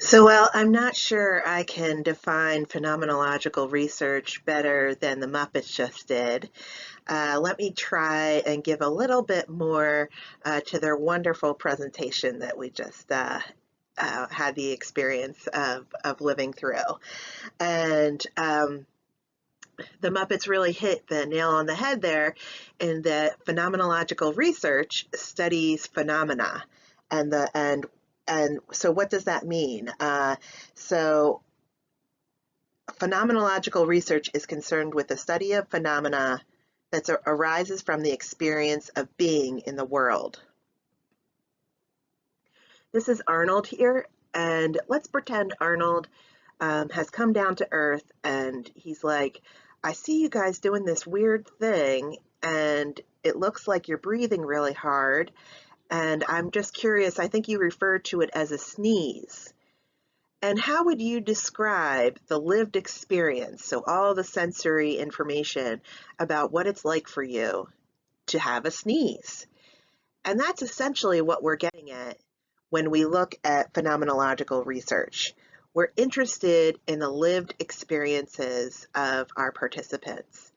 Well, I'm not sure I can define phenomenological research better than the Muppets just did. Let me try and give a little bit more to their wonderful presentation that we just had the experience of living through. And the Muppets really hit the nail on the head there in that phenomenological research studies phenomena. And so what does that mean? So phenomenological research is concerned with the study of phenomena that arises from the experience of being in the world. This is Arnold here, and let's pretend Arnold has come down to Earth and he's like, I see you guys doing this weird thing, and it looks like you're breathing really hard, and I'm just curious, I think you referred to it as a sneeze. And how would you describe the lived experience, so all the sensory information about what it's like for you to have a sneeze? And that's essentially what we're getting at when we look at phenomenological research. We're interested in the lived experiences of our participants.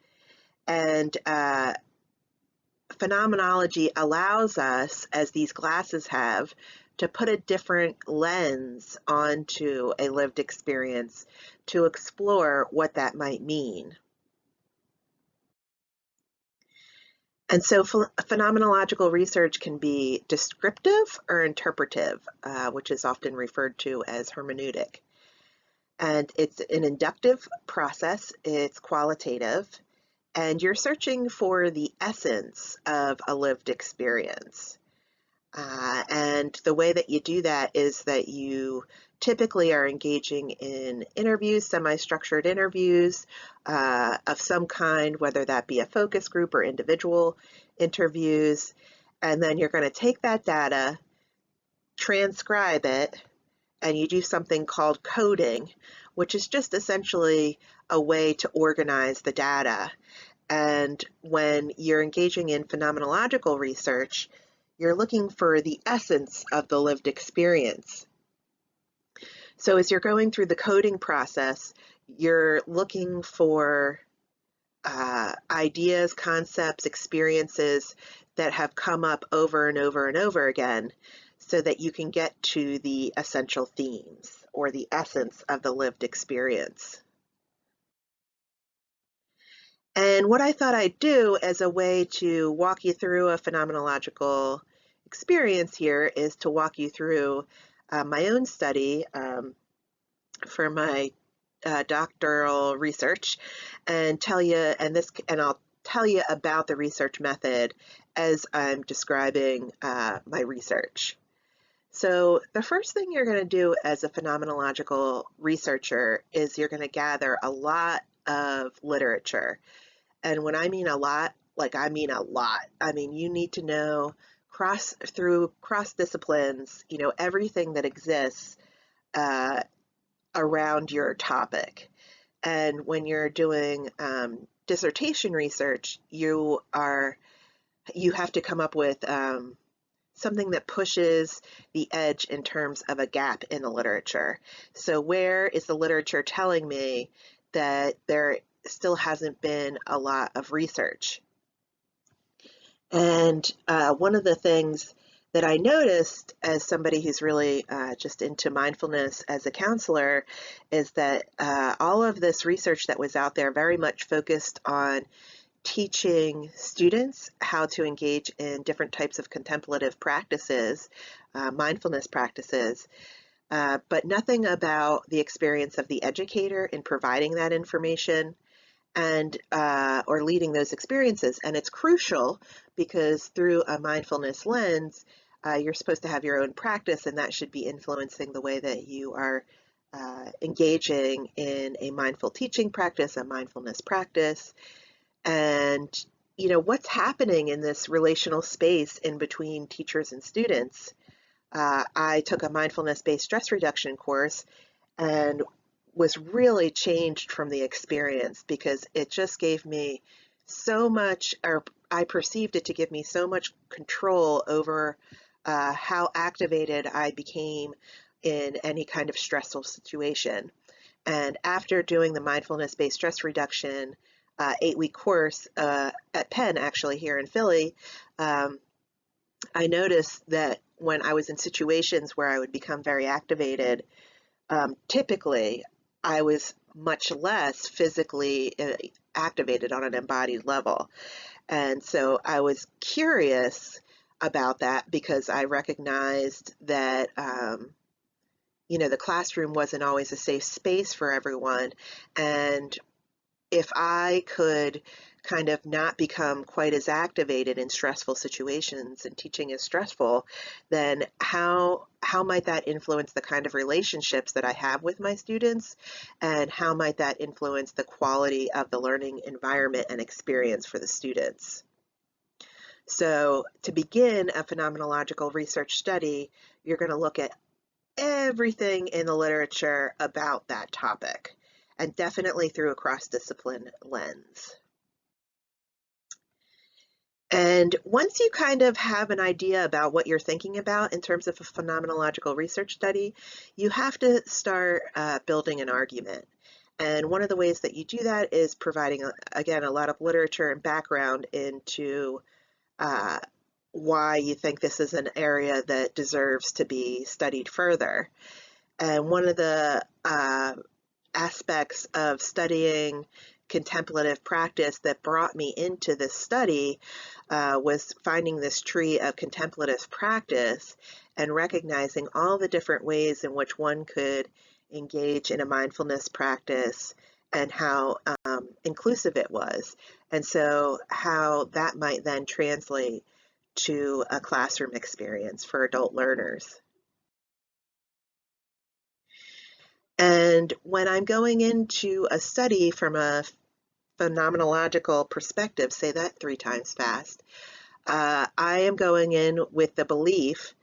And phenomenology allows us, as these classes have, to put a different lens onto a lived experience to explore what that might mean. And so phenomenological research can be descriptive or interpretive, which is often referred to as hermeneutic. And it's an inductive process, it's qualitative, and you're searching for the essence of a lived experience. And the way that you do that is that you typically are engaging in interviews, semi-structured interviews of some kind, whether that be a focus group or individual interviews. And then you're going to take that data, transcribe it, and you do something called coding, which is just essentially a way to organize the data. And when you're engaging in phenomenological research, you're looking for the essence of the lived experience. So as you're going through the coding process, you're looking for ideas, concepts, experiences that have come up over and over and over again so that you can get to the essential themes or the essence of the lived experience. And what I thought I'd do as a way to walk you through a phenomenological experience here is to walk you through my own study for my doctoral research and I'll tell you about the research method as I'm describing my research. So the first thing you're going to do as a phenomenological researcher is you're going to gather a lot of literature. And when I mean a lot, like I mean a lot. I mean, you need to know cross disciplines, everything that exists around your topic. And when you're doing dissertation research, you have to come up with something that pushes the edge in terms of a gap in the literature. So where is the literature telling me that there still hasn't been a lot of research? And one of the things that I noticed as somebody who's really just into mindfulness as a counselor is that all of this research that was out there very much focused on teaching students how to engage in different types of contemplative practices, mindfulness practices, but nothing about the experience of the educator in providing that information and or leading those experiences. And it's crucial because through a mindfulness lens, you're supposed to have your own practice, and that should be influencing the way that you are engaging in a mindful teaching practice, a mindfulness practice. And what's happening in this relational space in between teachers and students. I took a mindfulness-based stress reduction course and was really changed from the experience because it just gave me so much, or I perceived it to give me so much control over how activated I became in any kind of stressful situation. And after doing the mindfulness-based stress reduction 8-week course at Penn, actually here in Philly, I noticed that when I was in situations where I would become very activated, typically I was much less physically activated on an embodied level. And so I was curious about that because I recognized that, the classroom wasn't always a safe space for everyone. And if I could kind of not become quite as activated in stressful situations, and teaching is stressful, then how might that influence the kind of relationships that I have with my students, and how might that influence the quality of the learning environment and experience for the students? So to begin a phenomenological research study, you're going to look at everything in the literature about that topic, and definitely through a cross-discipline lens. And once you kind of have an idea about what you're thinking about in terms of a phenomenological research study, you have to start building an argument. And one of the ways that you do that is providing, again, a lot of literature and background into why you think this is an area that deserves to be studied further. And one of the aspects of studying contemplative practice that brought me into this study was finding this tree of contemplative practice and recognizing all the different ways in which one could engage in a mindfulness practice, and how inclusive it was, and so how that might then translate to a classroom experience for adult learners. And when I'm going into a study from a phenomenological perspective, say that 3 times fast, I am going in with the belief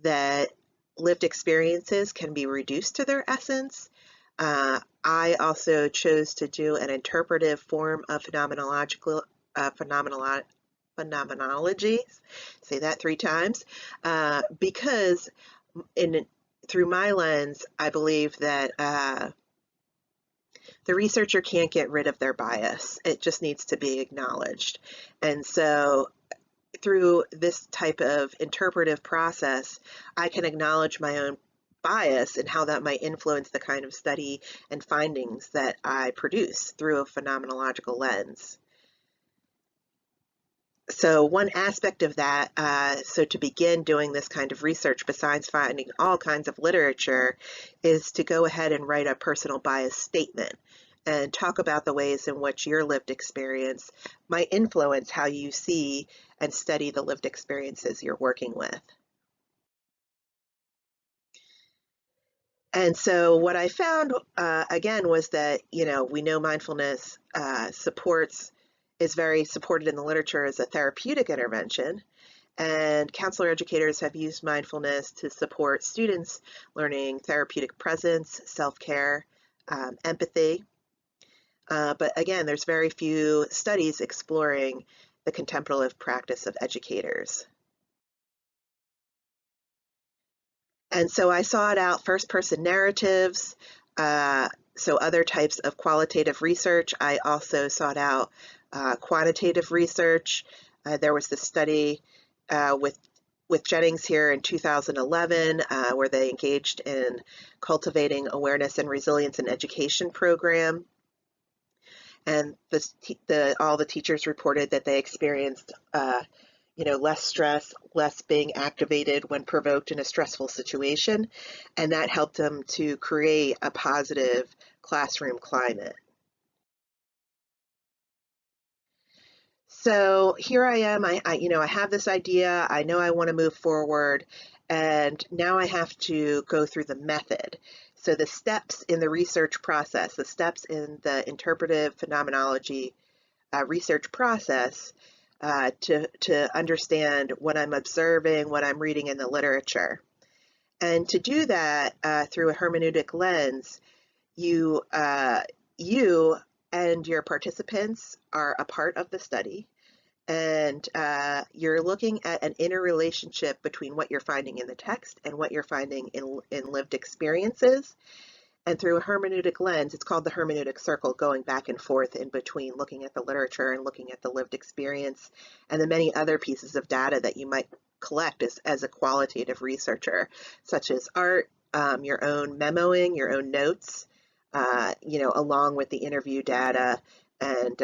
that lived experiences can be reduced to their essence. I also chose to do an interpretive form of phenomenology, say that 3 times, because through my lens, I believe that the researcher can't get rid of their bias. It just needs to be acknowledged. And so through this type of interpretive process, I can acknowledge my own bias and how that might influence the kind of study and findings that I produce through a phenomenological lens. So one aspect of that, so to begin doing this kind of research, besides finding all kinds of literature, is to go ahead and write a personal bias statement and talk about the ways in which your lived experience might influence how you see and study the lived experiences you're working with. And so what I found, again, was that, we know mindfulness is very supported in the literature as a therapeutic intervention, and counselor educators have used mindfulness to support students learning therapeutic presence, self-care, empathy. But again, there's very few studies exploring the contemplative practice of educators. And so I sought out first-person narratives, so other types of qualitative research. I also sought out quantitative research. There was this study with Jennings here in 2011 where they engaged in cultivating awareness and resilience in education program. And all the teachers reported that they experienced less stress, less being activated when provoked in a stressful situation, and that helped them to create a positive classroom climate. So here I am, I have this idea, I know I want to move forward, and now I have to go through the method. So the steps in the research process, the steps in the interpretive phenomenology research process to understand what I'm observing, what I'm reading in the literature. And to do that through a hermeneutic lens, you and your participants are a part of the study, and you're looking at an interrelationship between what you're finding in the text and what you're finding in lived experiences. And through a hermeneutic lens, it's called the hermeneutic circle, going back and forth in between looking at the literature and looking at the lived experience and the many other pieces of data that you might collect as a qualitative researcher, such as art, your own memoing, your own notes, along with the interview data and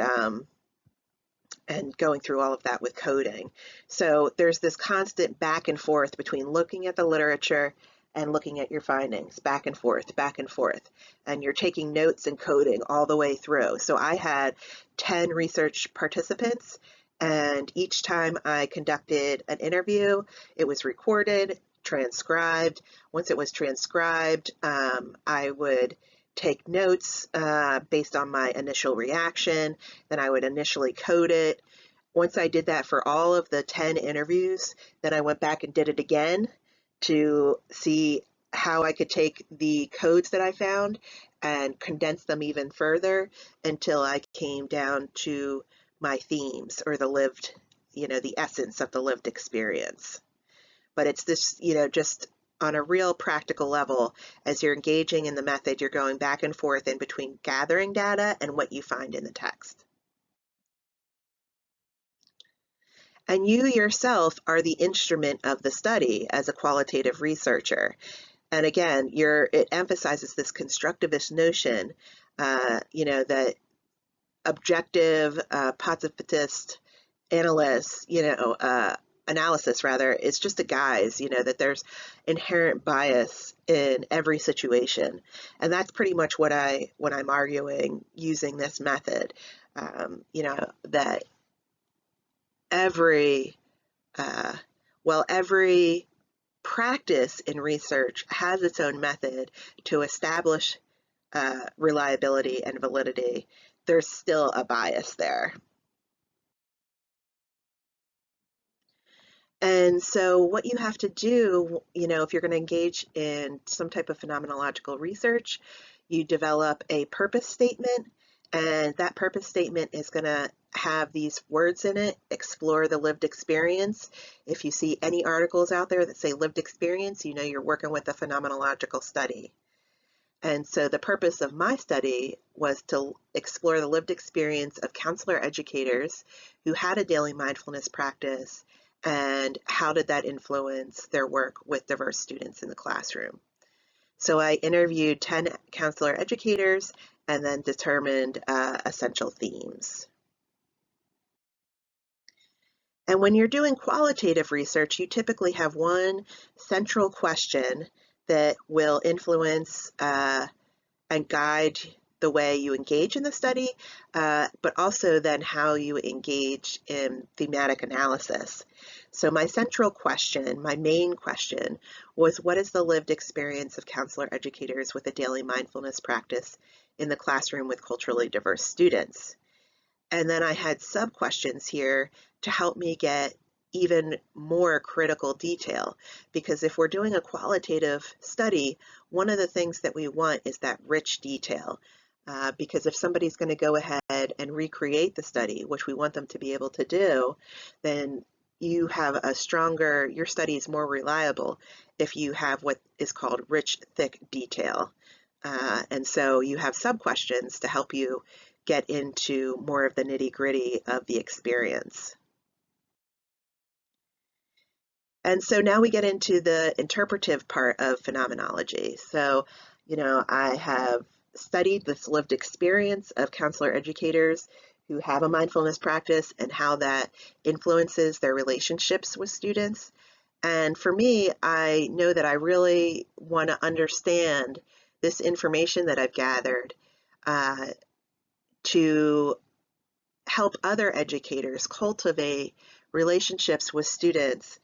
going through all of that with coding. So there's this constant back and forth between looking at the literature and looking at your findings, back and forth, back and forth. And you're taking notes and coding all the way through. So I had 10 research participants, and each time I conducted an interview, it was recorded, transcribed. Once it was transcribed, I would take notes based on my initial reaction. Then I would initially code it. Once I did that for all of the 10 interviews, then I went back and did it again to see how I could take the codes that I found and condense them even further until I came down to my themes, or the lived, the essence of the lived experience. But it's this, just on a real practical level, as you're engaging in the method, you're going back and forth in between gathering data and what you find in the text. And you yourself are the instrument of the study as a qualitative researcher. And again, it emphasizes this constructivist notion, that objective, positivist analysis rather, is just a guise, that there's inherent bias in every situation. And that's pretty much what I'm arguing using this method, that every practice in research has its own method to establish reliability and validity. There's still a bias there. And so what you have to do, if you're going to engage in some type of phenomenological research, you develop a purpose statement, and that purpose statement is going to have these words in it: explore the lived experience. If you see any articles out there that say lived experience, you're working with a phenomenological study. And so the purpose of my study was to explore the lived experience of counselor educators who had a daily mindfulness practice, and how did that influence their work with diverse students in the classroom. So I interviewed 10 counselor educators and then determined essential themes. And when you're doing qualitative research, you typically have one central question that will influence and guide the way you engage in the study, but also then how you engage in thematic analysis. So my central question, my main question, was what is the lived experience of counselor educators with a daily mindfulness practice in the classroom with culturally diverse students? And then I had sub-questions here to help me get even more critical detail, because if we're doing a qualitative study, one of the things that we want is that rich detail. Because if somebody's going to go ahead and recreate the study, which we want them to be able to do, then you have your study is more reliable if you have what is called rich, thick detail. And so you have sub-questions to help you get into more of the nitty-gritty of the experience. And so now we get into the interpretive part of phenomenology. So, I have studied this lived experience of counselor educators who have a mindfulness practice and how that influences their relationships with students. And for me, I know that I really want to understand this information that I've gathered to help other educators cultivate relationships with students,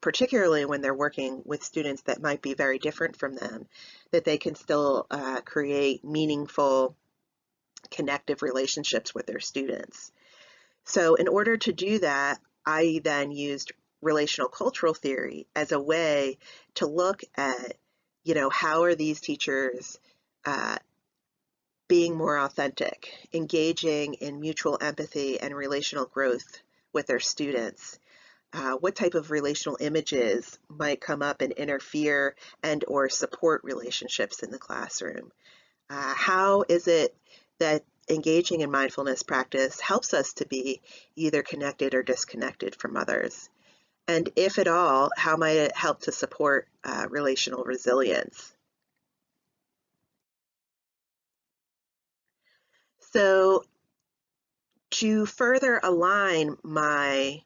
particularly when they're working with students that might be very different from them, that they can still create meaningful, connective relationships with their students. So in order to do that, I then used relational cultural theory as a way to look at, how are these teachers being more authentic, engaging in mutual empathy and relational growth with their students. What type of relational images might come up and interfere and or support relationships in the classroom? How is it that engaging in mindfulness practice helps us to be either connected or disconnected from others? And if at all, how might it help to support relational resilience? So to further align my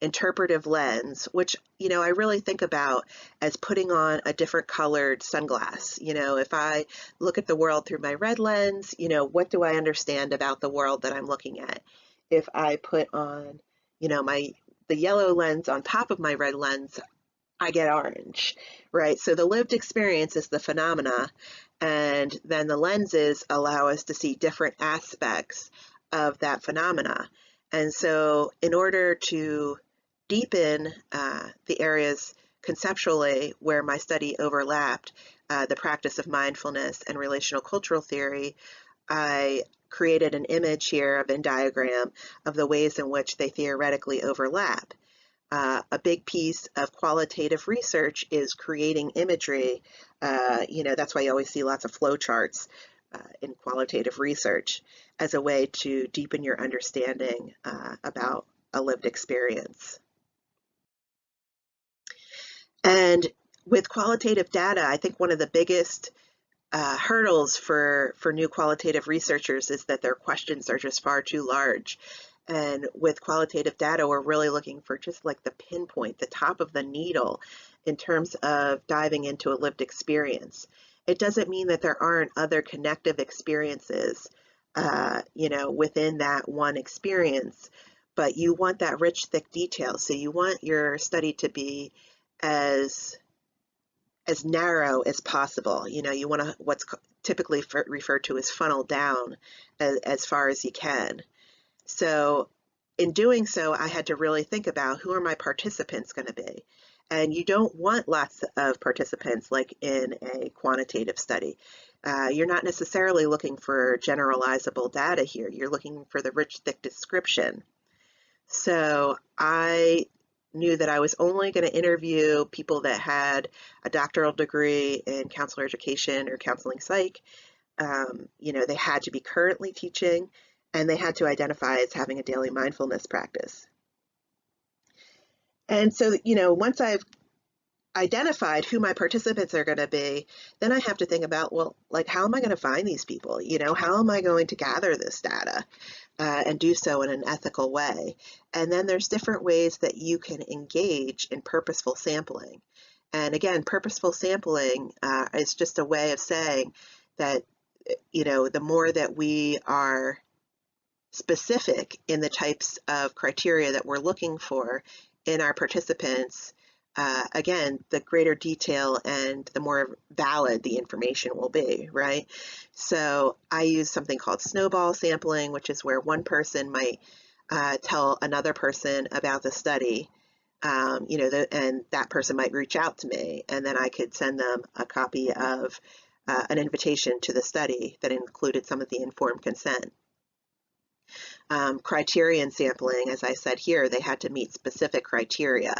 interpretive lens, which, I really think about as putting on a different colored sunglass. If I look at the world through my red lens, what do I understand about the world that I'm looking at? If I put on, the yellow lens on top of my red lens, I get orange, right? So the lived experience is the phenomena, and then the lenses allow us to see different aspects of that phenomena. And so in order to deepen the areas conceptually where my study overlapped, the practice of mindfulness and relational cultural theory, I created an image here, a Venn diagram of the ways in which they theoretically overlap. A big piece of qualitative research is creating imagery. That's why you always see lots of flowcharts in qualitative research as a way to deepen your understanding about a lived experience. And with qualitative data, I think one of the biggest hurdles for new qualitative researchers is that their questions are just far too large. And with qualitative data, we're really looking for just like the pinpoint, the top of the needle in terms of diving into a lived experience. It doesn't mean that there aren't other connective experiences, within that one experience, but you want that rich, thick detail. So you want your study to be as narrow as possible. You want to what's typically referred to as funnel down as far as you can. So in doing so, I had to really think about who are my participants going to be. And you don't want lots of participants like in a quantitative study. You're not necessarily looking for generalizable data here. You're looking for the rich, thick description. So I knew that I was only going to interview people that had a doctoral degree in counselor education or counseling psych. They had to be currently teaching, and they had to identify as having a daily mindfulness practice. And so, once I've identified who my participants are going to be, then I have to think about, well, like, how am I going to find these people? How am I going to gather this data and do so in an ethical way? And then there's different ways that you can engage in purposeful sampling. And again, purposeful sampling is just a way of saying that, the more that we are specific in the types of criteria that we're looking for in our participants, again, the greater detail and the more valid the information will be, right? So I use something called snowball sampling, which is where one person might tell another person about the study, and that person might reach out to me, and then I could send them a copy of an invitation to the study that included some of the informed consent. Criterion sampling, as I said here, they had to meet specific criteria.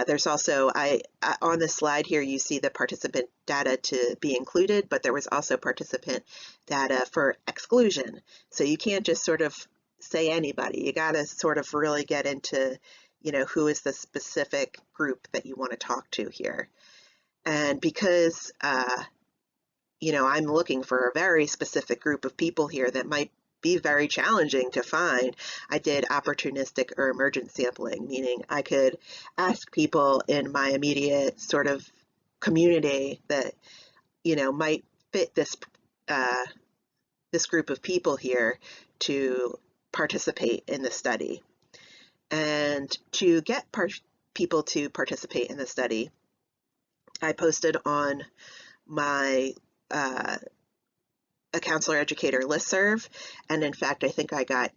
There's also, on this slide here, you see the participant data to be included, but there was also participant data for exclusion. So you can't just sort of say anybody. You got to sort of really get into, who is the specific group that you want to talk to here. And because, I'm looking for a very specific group of people here that might be very challenging to find, I did opportunistic or emergent sampling, meaning I could ask people in my immediate sort of community that, might fit this group of people here to participate in the study. And to get people to participate in the study, I posted on my a counselor educator listserv, and in fact I think I got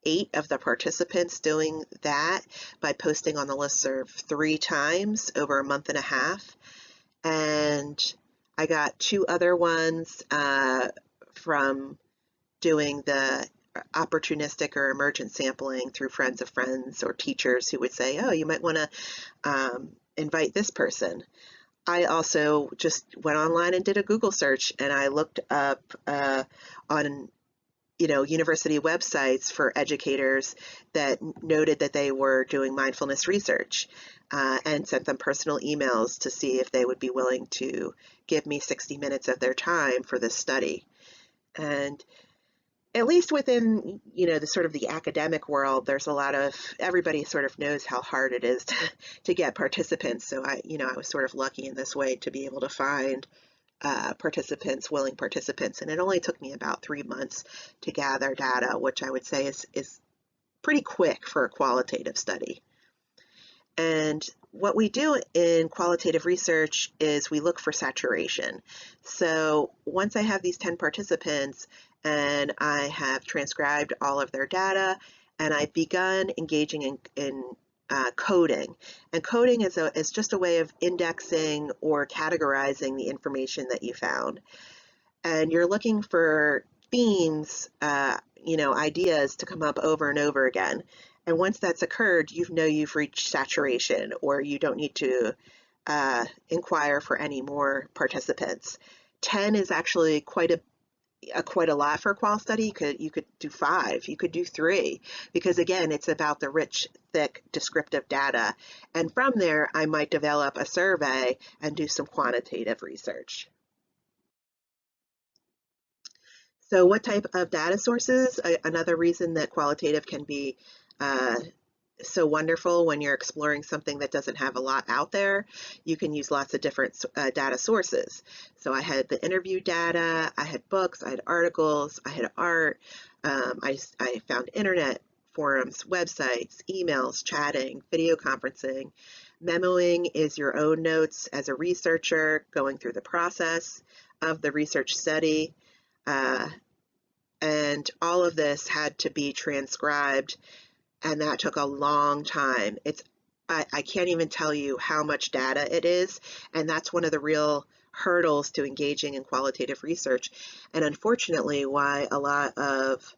8 of the participants doing that by posting on the listserv 3 times over a month and a half, and I got 2 other ones from doing the opportunistic or emergent sampling through friends of friends or teachers who would say, oh, you might want to invite this person. I also just went online and did a Google search, and I looked up on university websites for educators that noted that they were doing mindfulness research, and sent them personal emails to see if they would be willing to give me 60 minutes of their time for this study. And at least within, the sort of the academic world, there's a lot of, everybody sort of knows how hard it is to get participants. So I was sort of lucky in this way to be able to find willing participants. And it only took me about 3 months to gather data, which I would say is pretty quick for a qualitative study. And what we do in qualitative research is we look for saturation. So once I have these 10 participants and I have transcribed all of their data and I've begun engaging in coding. And coding is just a way of indexing or categorizing the information that you found. And you're looking for themes, ideas to come up over and over again. And once that's occurred, you've reached saturation, or you don't need to inquire for any more participants. 10 is actually quite a lot for a qual study. You could do 5, you could do 3, because again, it's about the rich, thick, descriptive data. And from there, I might develop a survey and do some quantitative research. So what type of data sources? Another reason that qualitative can be so wonderful when you're exploring something that doesn't have a lot out there. You can use lots of different data sources. So I had the interview data, I had books, I had articles, I had art. I found internet forums, websites, emails, chatting, video conferencing. Memoing is your own notes as a researcher going through the process of the research study. And all of this had to be transcribed, and that took a long time. I can't even tell you how much data it is, and that's one of the real hurdles to engaging in qualitative research, and unfortunately why a lot of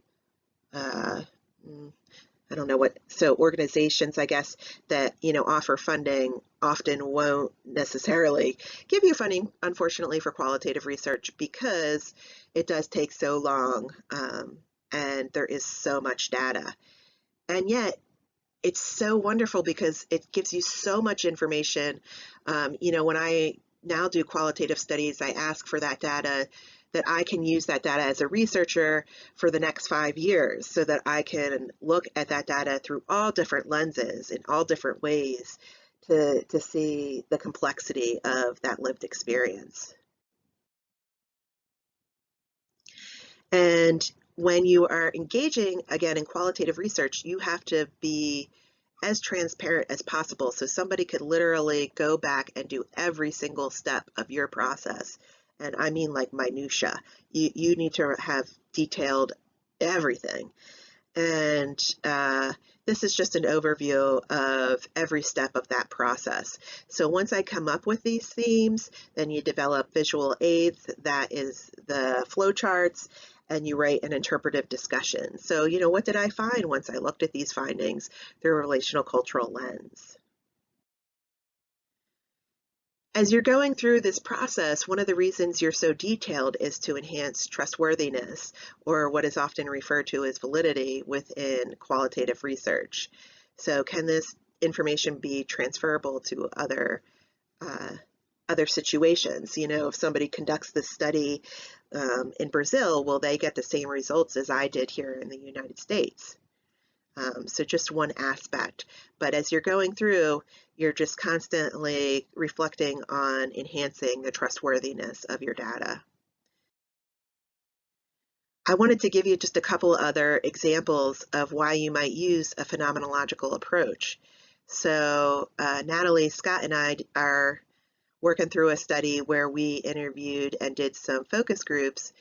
organizations, I guess, that offer funding often won't necessarily give you funding, unfortunately, for qualitative research, because it does take so long, and there is so much data. And yet it's so wonderful because it gives you so much information. When I now do qualitative studies, I ask for that data, that I can use that data as a researcher for the next 5 years, so that I can look at that data through all different lenses in all different ways to see the complexity of that lived experience. And when you are engaging, again, in qualitative research, you have to be as transparent as possible. So somebody could literally go back and do every single step of your process. And I mean like minutia. You need to have detailed everything. And this is just an overview of every step of that process. So once I come up with these themes, then you develop visual aids, that is the flowcharts, and you write an interpretive discussion. So, what did I find once I looked at these findings through a relational cultural lens? As you're going through this process, one of the reasons you're so detailed is to enhance trustworthiness, or what is often referred to as validity, within qualitative research. So can this information be transferable to other situations? If somebody conducts this study in Brazil, will they get the same results as I did here in the United States? So just one aspect. But as you're going through, you're just constantly reflecting on enhancing the trustworthiness of your data. I wanted to give you just a couple other examples of why you might use a phenomenological approach. So Natalie, Scott, and I are working through a study where we interviewed and did some focus groups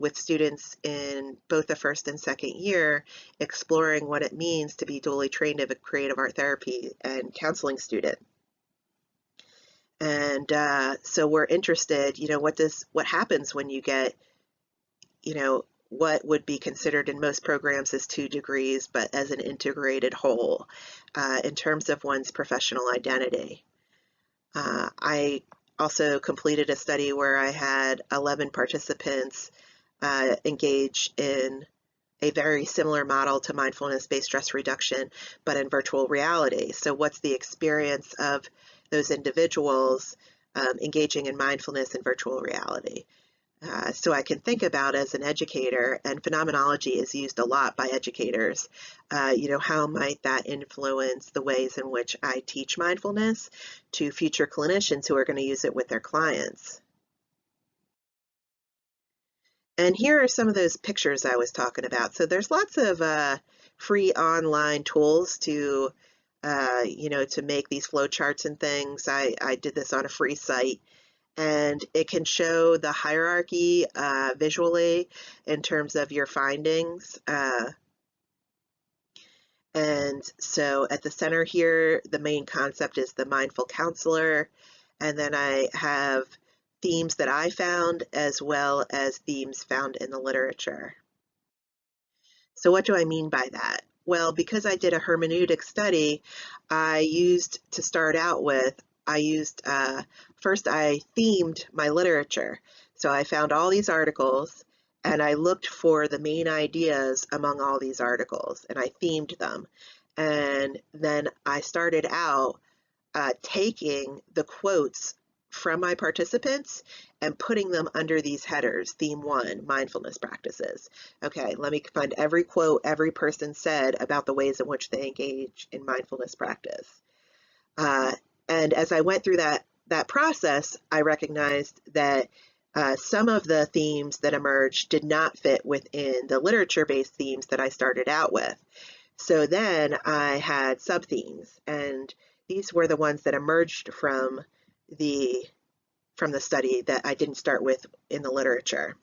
with students in both the first and second year, exploring what it means to be dually trained as a creative art therapy and counseling student. And so we're interested, what happens when you get what would be considered in most programs as 2 degrees, but as an integrated whole in terms of one's professional identity. I also completed a study where I had 11 participants engage in a very similar model to mindfulness-based stress reduction, but in virtual reality. So what's the experience of those individuals engaging in mindfulness in virtual reality? So I can think about as an educator, and phenomenology is used a lot by educators, how might that influence the ways in which I teach mindfulness to future clinicians who are going to use it with their clients. And here are some of those pictures I was talking about. So there's lots of free online tools to, to make these flowcharts and things. I did this on a free site, and it can show the hierarchy visually in terms of your findings. And so at the center here, the main concept is the mindful counselor. And then I have themes that I found as well as themes found in the literature. So what do I mean by that? Well, because I did a hermeneutic study, to start out with, first I themed my literature. So I found all these articles and I looked for the main ideas among all these articles and I themed them. And then I started out taking the quotes from my participants and putting them under these headers. Theme 1, mindfulness practices. Okay, let me find every quote every person said about the ways in which they engage in mindfulness practice. And as I went through that process, I recognized that some of the themes that emerged did not fit within the literature-based themes that I started out with. So then I had sub-themes, and these were the ones that emerged from the study that I didn't start with in the literature.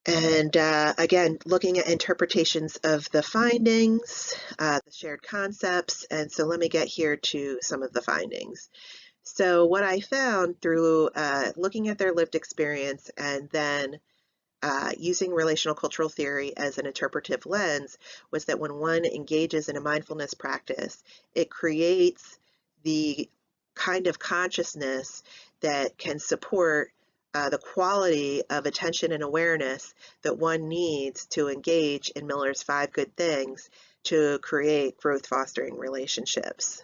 And again, looking at interpretations of the findings, the shared concepts, and so let me get here to some of the findings. So what I found through looking at their lived experience and then using relational cultural theory as an interpretive lens was that when one engages in a mindfulness practice, it creates the kind of consciousness that can support the quality of attention and awareness that one needs to engage in Miller's 5 good things to create growth fostering relationships.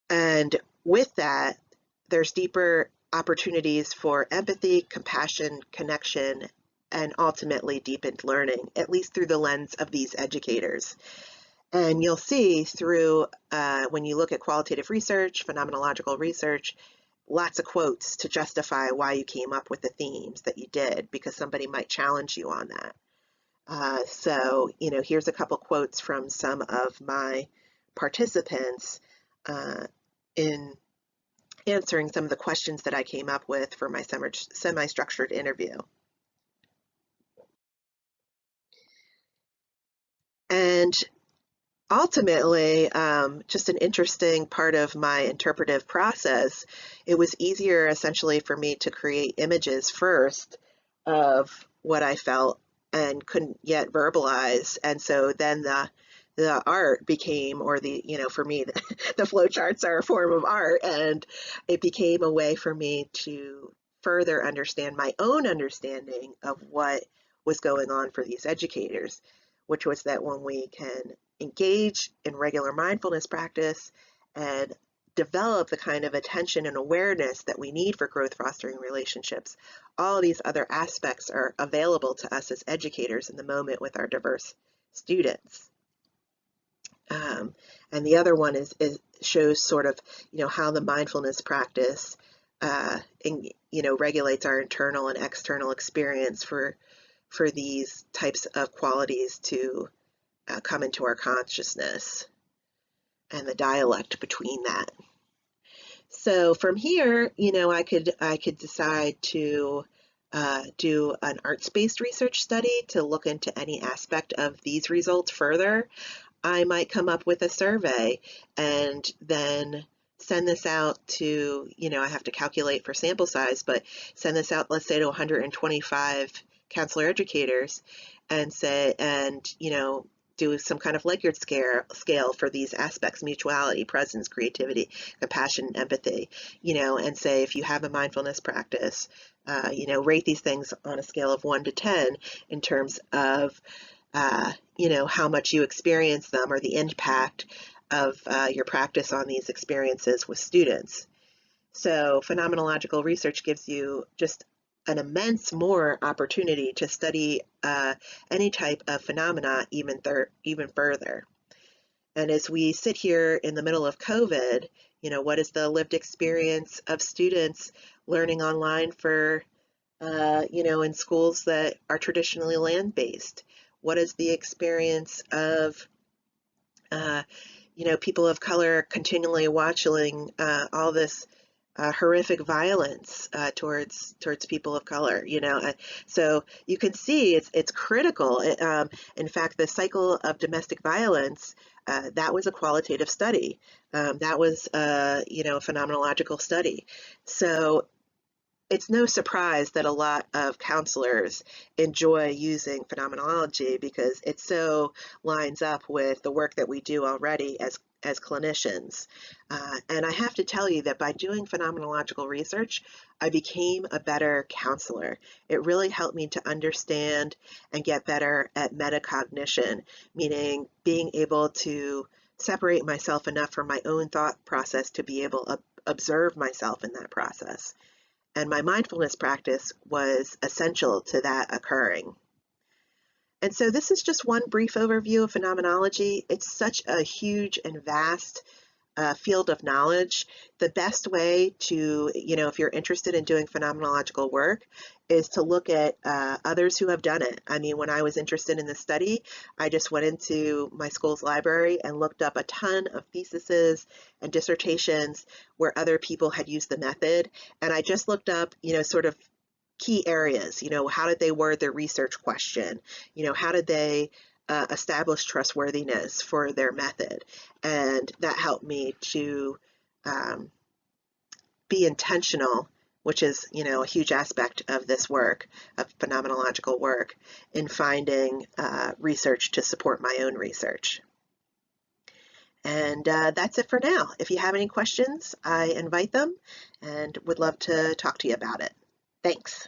And with that, there's deeper opportunities for empathy, compassion, connection, and ultimately deepened learning, at least through the lens of these educators. And you'll see through, when you look at qualitative research, phenomenological research, lots of quotes to justify why you came up with the themes that you did, because somebody might challenge you on that. So, here's a couple quotes from some of my participants in answering some of the questions that I came up with for my semi-structured interview. And ultimately, just an interesting part of my interpretive process, it was easier essentially for me to create images first of what I felt and couldn't yet verbalize. And so then the art became, or for me, the flowcharts are a form of art, and it became a way for me to further understand my own understanding of what was going on for these educators, which was that when we can engage in regular mindfulness practice and develop the kind of attention and awareness that we need for growth fostering relationships, all these other aspects are available to us as educators in the moment with our diverse students. And the other one shows sort of, how the mindfulness practice, regulates our internal and external experience for these types of qualities to come into our consciousness and the dialect between that. So from here, I could decide to do an arts-based research study to look into any aspect of these results further. I might come up with a survey and then send this out to, I have to calculate for sample size, but send this out, let's say, to 125 counselor educators and say, do some kind of Likert scale for these aspects: mutuality, presence, creativity, compassion, empathy, and say, if you have a mindfulness practice, rate these things on a scale of 1 to 10 in terms of, how much you experience them, or the impact of your practice on these experiences with students. So phenomenological research gives you just an immense more opportunity to study any type of phenomena even further. And as we sit here in the middle of COVID, what is the lived experience of students learning online for, in schools that are traditionally land-based? What is the experience of uh, people of color continually watching all this horrific violence towards people of color? So you can see it's critical. In fact, the cycle of domestic violence, that was a qualitative study. That was a phenomenological study. So it's no surprise that a lot of counselors enjoy using phenomenology, because it so lines up with the work that we do already as clinicians. And I have to tell you that by doing phenomenological research, I became a better counselor. It really helped me to understand and get better at metacognition, meaning being able to separate myself enough from my own thought process to be able to observe myself in that process. And my mindfulness practice was essential to that occurring. And so this is just one brief overview of phenomenology. It's such a huge and vast field of knowledge. The best way to, if you're interested in doing phenomenological work, is to look at others who have done it. I mean, when I was interested in this study, I just went into my school's library and looked up a ton of theses and dissertations where other people had used the method. And I just looked up, sort of key areas. How did they word their research question? How did they establish trustworthiness for their method? And that helped me to be intentional, which is, a huge aspect of this work, of phenomenological work, in finding research to support my own research. And that's it for now. If you have any questions, I invite them and would love to talk to you about it. Thanks.